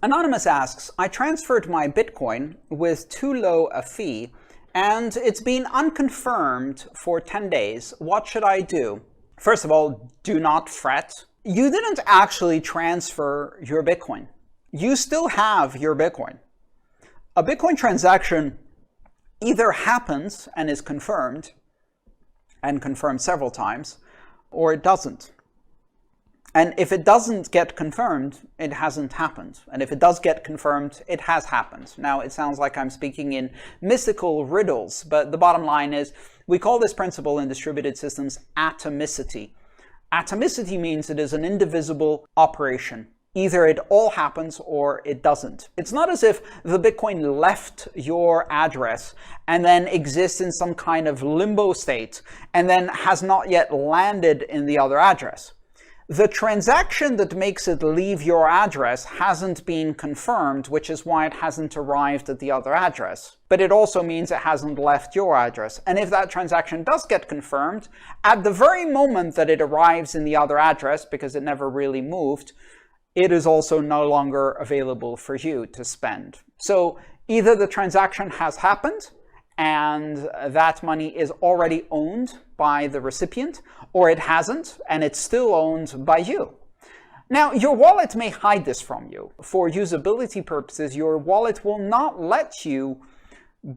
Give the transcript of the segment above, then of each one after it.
Anonymous asks, I transferred my Bitcoin with too low a fee and it's been unconfirmed for 10 days. What should I do? First of all, do not fret. You didn't actually transfer your Bitcoin. You still have your Bitcoin. A Bitcoin transaction either happens and is confirmed, and confirmed several times, or it doesn't. And if it doesn't get confirmed, it hasn't happened. And if it does get confirmed, it has happened. Now, it sounds like I'm speaking in mystical riddles, but the bottom line is, we call this principle in distributed systems atomicity. Atomicity means it is an indivisible operation. Either it all happens or it doesn't. It's not as if the Bitcoin left your address and then exists in some kind of limbo state and then has not yet landed in the other address. The transaction that makes it leave your address hasn't been confirmed, which is why it hasn't arrived at the other address. But it also means it hasn't left your address. And if that transaction does get confirmed, at the very moment that it arrives in the other address, because it never really moved, it is also no longer available for you to spend. So either the transaction has happened and that money is already owned by the recipient, or it hasn't and it's still owned by you. Now, your wallet may hide this from you. For usability purposes, your wallet will not let you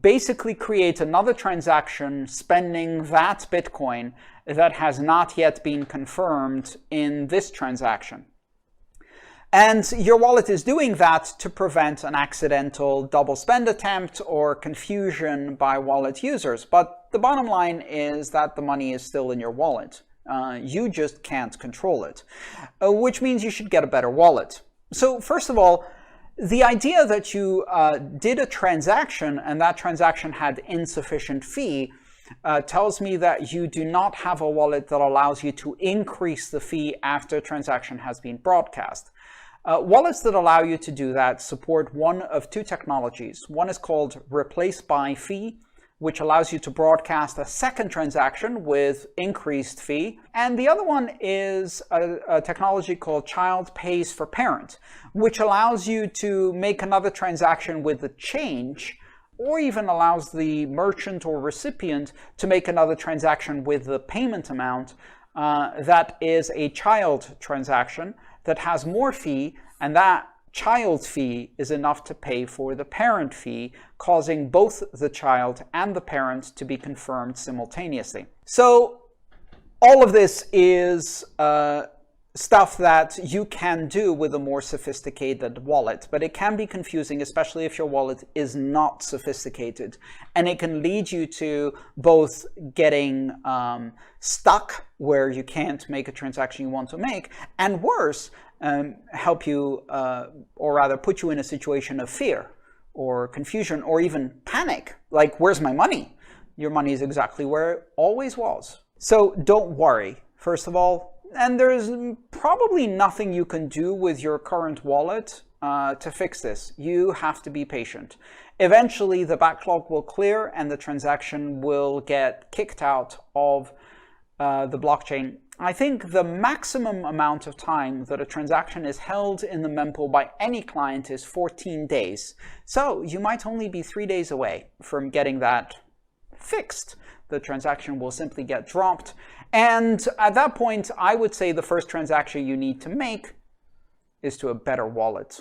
basically create another transaction spending that Bitcoin that has not yet been confirmed in this transaction. And your wallet is doing that to prevent an accidental double spend attempt or confusion by wallet users. But the bottom line is that the money is still in your wallet. You just can't control it, which means you should get a better wallet. So first of all, the idea that you did a transaction and that transaction had insufficient fee tells me that you do not have a wallet that allows you to increase the fee after a transaction has been broadcast. Wallets that allow you to do that support one of two technologies. One is called replace by fee, which allows you to broadcast a second transaction with increased fee. And the other one is a technology called child pays for parent, which allows you to make another transaction with the change, or even allows the merchant or recipient to make another transaction with the payment amount that is a child transaction that has more fee, and that child fee is enough to pay for the parent fee, causing both the child and the parent to be confirmed simultaneously. So all of this is stuff that you can do with a more sophisticated wallet, but it can be confusing, especially if your wallet is not sophisticated, and it can lead you to both getting stuck where you can't make a transaction you want to make, and worse, help you, or rather put you in a situation of fear or confusion or even panic, like, where's my money? Your money is exactly where it always was. So don't worry, first of all. And there's probably nothing you can do with your current wallet to fix this. You have to be patient. Eventually, the backlog will clear and the transaction will get kicked out of the blockchain. I think the maximum amount of time that a transaction is held in the mempool by any client is 14 days. So you might only be 3 days away from getting that fixed. The transaction will simply get dropped. And at that point, I would say the first transaction you need to make is to a better wallet.